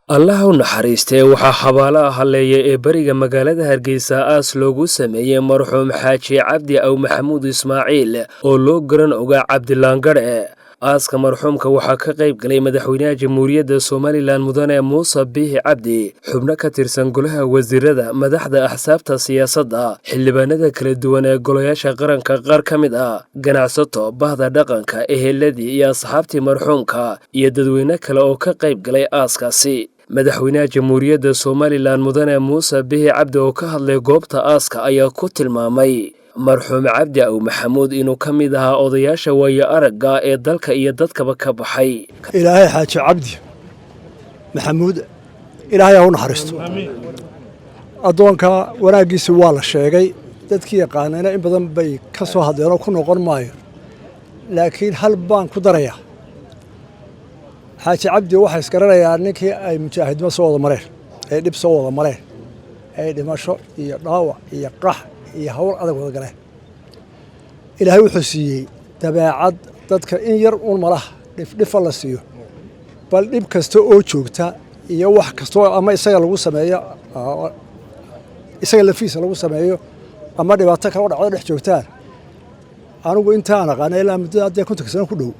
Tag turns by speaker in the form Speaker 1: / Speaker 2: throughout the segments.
Speaker 1: allaha u naxariistee waxaa xabaalaha halleeya ee beriga magaalada hargeysa aas loogu sameeyey marxuum xaaji cabdi aw maxamuud ismaaciil oo loo garan ogaa cabdilaangadhe aaska marxuumka waxaa ka qayb galay madaxweynaha jamhuuriyadda somalilan mudane muuse biixi cabdi xubno ka tirsan golaha wasiirada madaxda axsaabta siyaasadda xildhibaanada kala duwan ee golayaasha qaranka qaar ka mid ah ganacsato bahda dhaqanka eheladii iyo asxaabtii marxuumka iyo dadweyne kale oo ka qayb galay aaskaasi madaxweynaha jamhuuriyadda somalilan mudane muuse biixi cabdi oo ka hadlay goobta aaska ayaa ku tilmaamay marxuum cabdi aw maxamuud inuu ka mid ahaa odayaasha waayo aragga ee dalka iyo dadkaba ka baxay
Speaker 2: ilaahay xaaji cabdi maxamuud ilaahay ha u naxariisto addoonka wanaaggiisa waa la sheegay dadkii yaqaanayna in badan bay ka soo hadleenoo ku noqon maayo laakiin hal baan ku darayaa xaaji cabdi waxaa isgaranayaa ninkii ay mujaahidnimo soo wada mareen ay dhib soo wada mareen ay dhimasho iyo dhaawac iyo qax iyo hawl adag wada galeen ilaahay wuxuu siiyey dabeecad dadka in yar uun malaha dhifdhifa la siiyo bal dhib kasta oo joogta iyo wax kastoo ama isaga lagu sameeyo isaga lafiisa lagu sameeyo ama dhibaato kale oo dhacdo dhex joogtaan anigu intaan aqaana ilaa muddada haddee 50 sano ku dhow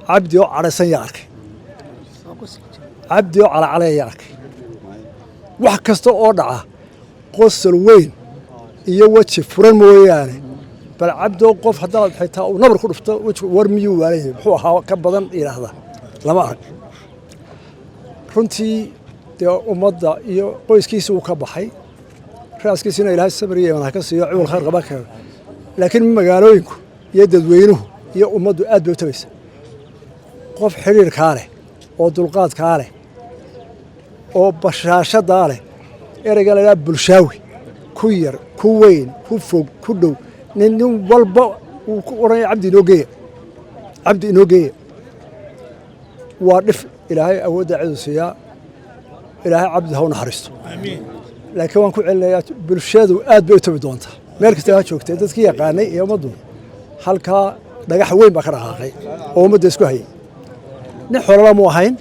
Speaker 2: cabdi oo cadhaysan yaa arkay cabdi oo calacalaya yaa arkay wax kasta oo dhaca qosol weyn iyo weji furan mooyaane bal cabdo qof haddaad xitaa uu nabar ku dhufto wejigu war miyuu waalayahay muxuu ahaa ka badan yidhaahda lama arag runtii dee ummadda iyo qoyskiisa uu ka baxay raaskiisina ilaahay sabir iyo iimaan ka siiyo ciwal khayr qaba karo laakiin magaalooyinku iyo dadweynuhu iyo ummaddu aad bay u tabaysa qof xiriirkaa leh oo dulqaadkaa leh oo bashaashadaa leh ereyga la yidhaha bulshaawi ku yar ku weyn ku fog ku dhow nin walba uu ku odhanaya cabdi inoo geeya waa dhif ilaahay awoodda cidu siiyaa ilaahay cabdi ha u naxariisto laakiin waan ku celinayaa bulshadu aad bay u tabi doontaa meel kasta ha joogtee dadkii yaqaanay iyo ummaddu halkaa dhagax weyn baa ka dhaqaaqay oo ummadda isku hayay nin xoolala mu ahayn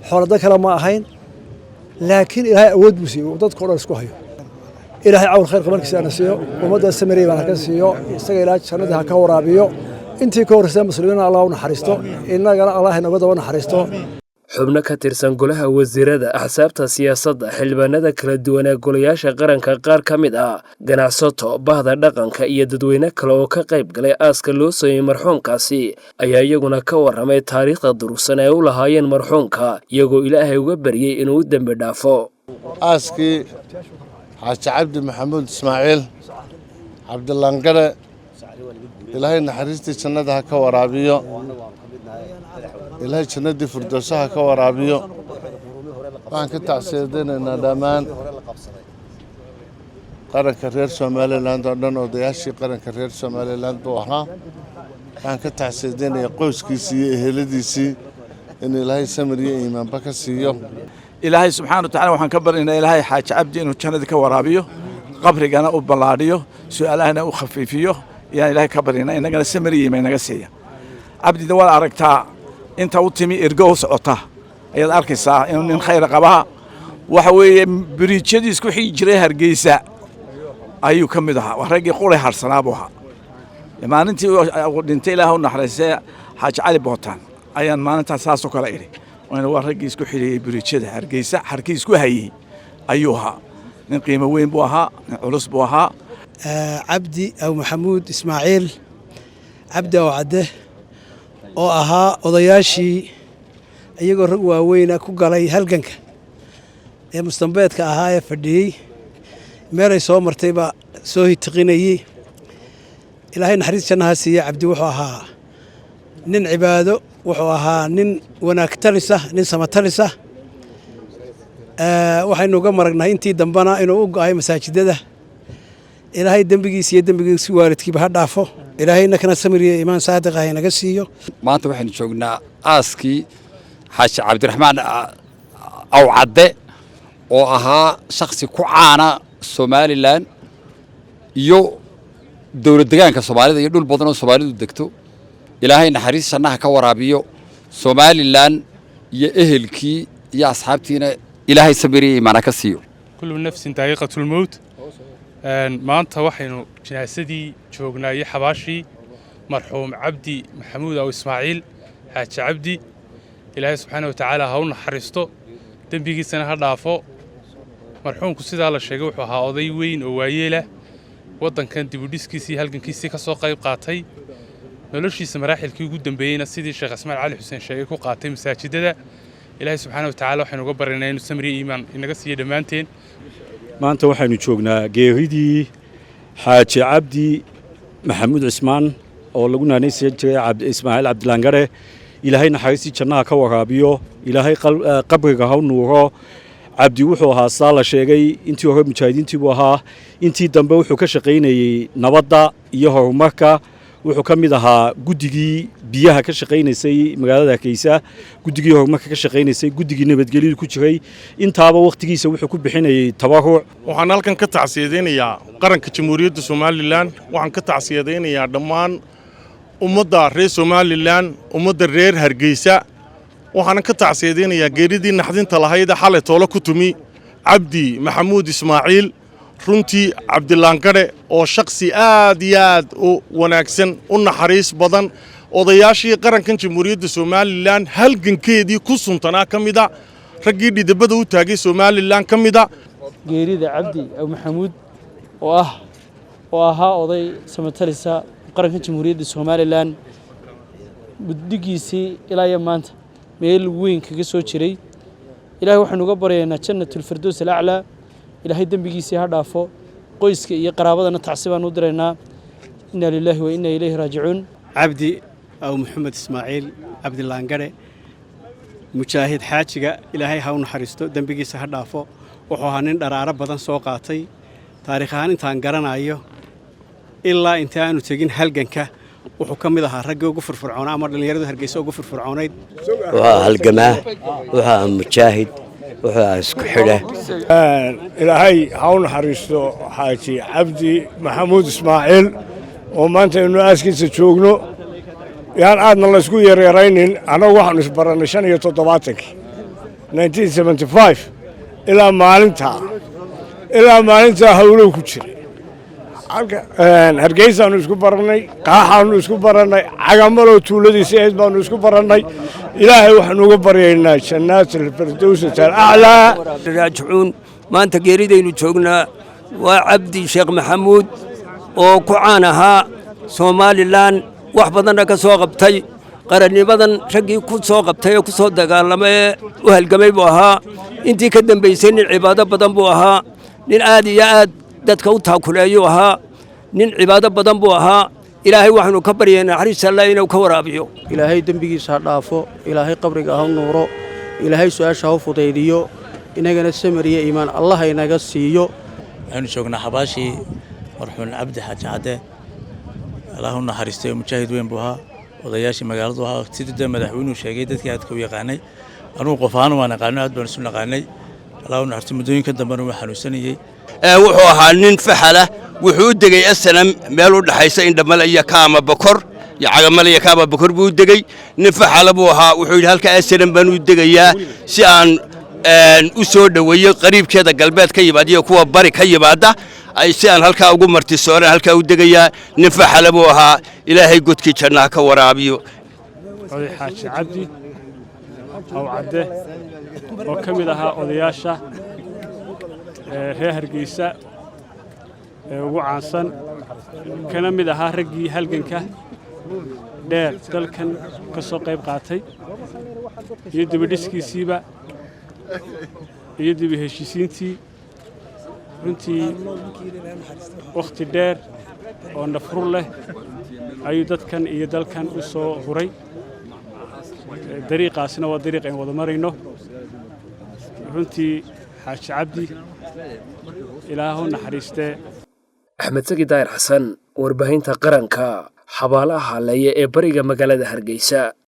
Speaker 2: xoolada kale ma ahayn laakiin ilaahay awood buu siiyey dadka o dhan isku hayo ilaahay cawl khayr qabankiisa ana siiyo ummadda samarey baan ka siiyo isaga ilaahay jannada ha ka waraabiyo intii ka horreysay muslimiina allah u naxariisto innagana allah inaga daba naxariisto
Speaker 1: xubno ka tirsan golaha wasiirada axsaabta siyaasadda xildhibaanada kala duwan ee golayaasha qaranka qaar ka mid ah ganacsato bahda dhaqanka iyo dadweyne kale oo ka qayb galay aaska loo sameeyey marxuumkaasi ayaa iyaguna ka warramay taariikhda durugsan ay u lahaayeen marxuumka iyagoo ilaahay uga baryey inuu u dembi dhaafo
Speaker 3: aaskii xaaji cabdi maxamuud ismaaciil cabdilaangadhe ilaahay naxariistii jannada ha ka waraabiyo ilaahay jannadii firdowsaha ka waraabiyo waxaan ka tacsiyadaynaynaa dhammaan qaranka reer somaliland oo dhan odayaashii qaranka reer somaliland buu ahaa waxaan ka tacsiyadaynayaa qoyskiisii iyo eheladiisii in ilaahay samir iyo iimaanba ka siiyo
Speaker 4: ilaahay subxaana wa tacaala waxaan ka baryaynaa ilaahay xaaji cabdi inuu jannadii ka waraabiyo qabrigana u ballaadhiyo su'aalahana u khafiifiyo ayaan ilaahay ka baryaynaa innagana samir iyo iimaan naga siiya cabdida waad aragtaa inta u timi ergo u socota ayaad arkaysaa inuu nin khayr qabaa waxa weeye biriijyadii isku xigi jiray hargeysa ayuu ka mid ahaa waa raggii qulay harsanaa buu ahaa maalintii dhintay ilaah u naxariistay xaaji cali bootaan ayaan maalintaas saasoo kale idhi waa raggii isku xidhiyey biriijyada hargeysa xarkii isku hayey ayuu ahaa nin qiimo weyn buu ahaa nin culus buu ahaa
Speaker 2: cabdi aw maxamuud ismaaciil cabdi aw cadde oo ahaa odayaashii iyagoo rag waaweyna ku galay halganka ee mustambeedka ahaa ee fadhiyey meelay soo martayba soo hitiqinayey ilaahay naxariis jannaha siiye cabdi wuxuu ahaa nin cibaado wuxuu ahaa nin wanaag talisa nin samatalisa waxaynu uga maragnahay intii dambana inuu u go'ay masaajidada ilaahay dembigiisa iyo dembigiisa waalidkiiba ha dhaafo ilaahayna kana samir iyo iimaan saadiq ah inaga siiyo
Speaker 5: maanta waxaynu joognaa aaskii xaaji cabdiraxmaan aw cadde oo ahaa shakhsi ku caana somalilan iyo dowlad deegaanka soomaalida iyo dhul badan oo soomaalidu degto ilaahay naxariis jannaha ka waraabiyo somalilan iyo ehelkii iyo asxaabtiina ilaahay sabiriyo iimaana ka siiyo
Speaker 6: kullu nafsin daaqiiqatul mawt maanta waxaynu jinaasadii joognaa iyo xabaashii marxuum cabdi maxamuud aw ismaaciil xaaji cabdi ilaahay subxaanahu wa tacaala ha u naxariisto dembigiisana ha dhaafo marxuumku sidaa la sheegay wuxuu ahaa oday weyn oo waayeelah waddankan dibudhiskiisii halgankiisii ka soo qayb qaatay noloshiisa maraaxilkii ugu dambeeyeyna sidii sheekh ismaan cali xuseen sheegay ku qaatay masaajidada ilaahay subxaanahu wa tacaala waxaynu uga baryaynaa inuu samriyo iimaan inaga siiyo dhammaanteen
Speaker 7: maanta waxaynu joognaa geeridii xaaji cabdi maxamuud cismaan oo lagu naanaysan jiray ismaaciil cabdilaangare ilaahay naxariistii jannaha ka waraabiyo ilaahay qabriga ha u nuuro cabdi wuxuu ahaa saa la sheegay intii hore mujaahidiintii buu ahaa intii dambe wuxuu ka shaqaynayey nabadda iyo horumarka wuxuu ka mid ahaa guddigii biyaha ka shaqaynaysay magaalada Hargeysa guddigii horumarka ka shaqaynaysay guddigii nabadgelyada ku jiray intaaba waqtigiisa wuxuu ku bixinayay tabaruc
Speaker 8: waxaan halkan ka tacsiyadeynayaa qaranka jamhuuriyadda Soomaaliland waxaan ka tacsiyadeynayaa dhammaan ummadda reer Soomaaliland ummadda reer Hargeysa waxaan ka tacsiyadeynayaa geeridii naxdinta lahayd xalay toolo ku tumi cabdi maxamuud ismaaciil runtii cabdilaangare oo shakhsi aad iyo aad u wanaagsan u naxariis badan odayaashii qarankan jamhuuriyadda Soomaaliland halgankeedii ku suntanaa ka mid ah raggii dhidibada u taagay Soomaaliland ka mid ah
Speaker 9: geerida cabdi maxamuud oo ahaa oday samatalisa qarankan jamhuuriyadda Soomaaliland guddigiisii ilaa iyo maanta meel weyn kaga soo jiray ilaahay waxaan uga baryaynaa jannatul firdaws al-a'la ilaahay dambigiisa ha dhaafo qoyska iyo qaraabadana tacsibaan u direynaa inna lillahi wa inna ilayhi raaji'uun
Speaker 10: cabdi aw maxamed ismaaciil cabdilaangare mujaahid xaajiga ilaahay ha u naxariisto dambigiisa ha dhaafo wuxuu ahaa nin dharaaro badan soo qaatay taariikh ahaan intaan garanayo ilaa inta aanu tegin halganka wuxuu ka mid ahaa raggii ugu furfurcoonaa ama dhalinyarada Hargeysa ugu furfurcoonayd
Speaker 11: waa halgamaa wuxuu mujaahid wuxuu isku xidha
Speaker 12: ilaahay ha u naxariisto xaaji cabdi maxamuud ismaaciil oo maanta inuu aaskiisa joogno yaan aadna la isku yareeraynin anagu waxaanu isbarannay 1975 ilaa maalintaa hawlow ku jiray Hargeysaanu isku barannay qaaxaanu isku barannay cagamalo tuuladiisa eed baanu isku barannay ilaahay waxaanu uga baryaynaa jannatul firdaws al-a'la
Speaker 11: raaji'uun maanta geeridaynu joognaa waa cabdi sheekh maxamuud oo ku caan ahaa Soomaaliland wax badan ka soo qabtay qarannimadan raggii ku soo qabtay oo ku soo dagaalamay u halgamay buu ahaa intii ka dambeysay nin cibaado badan buu ahaa nin aad iyo aad dadka u taakuleeyo ahaa nin cibaado badan buu ahaa ilaahay waxaanu ka baryaynaa naxariis Allah inuu ka waraabiyo
Speaker 9: ilaahay dambigiisa ha dhaafo ilaahay qabriga ha nuuro ilaahay su'aasha ha fudaydiyo inagana samariye iimaan Allah inaga siiyo
Speaker 13: waxaanu joognaa xabaashii marxuum cabdi xaaji cadde Allah u naxariistay mujaahid weyn buu ahaa odayaashii magaaladu ahaa sidii madaxweynuhu sheegay dadkii aad ka yaqaanay anuu qof ahaan waan aqaanay aad baan isu naqaanay Allah u naxariistay muddooyinka dambena waa xanuunsanayay
Speaker 14: wuxuu ahaa nin faxala wuxuu u degay asnam meel u dhaxaysa indhamal iyo kaama bakor iyo cagamal iyo kaama bakor buu u degay nin faxala buu ahaa wuxuu yidhi halka asnam baan u degayaa si aan u soo dhaweeyo qariibkeeda galbeed ka yimaada iyo kuwa bari ka yimaada ay si aan halka ugu martisoonaan halka u degayaa nin faxala buu ahaa ilaahay godkii jannaha ka waraabiyo
Speaker 15: oday xaaji cabdi aw cadde oo ka mid ahaa odayaasha reer Hargeysa ugu caansan kana mid ahaa raggii halganka dheer dalkan ka soo qayb qaatay iyo dibadhiskiisiiba iyo dib heshiisiintii runtii waqti dheer oo nafrur leh ayuu dadkan iyo dalkan u soo huray dariiqaasina waa dariiq aan wada marayno runtii xaaji cabdi ilaahu naxariistee
Speaker 1: axmed saki daahir xasan warbaahinta qaranka xabaalaha haleeye ee bariga magaalada Hargeysa.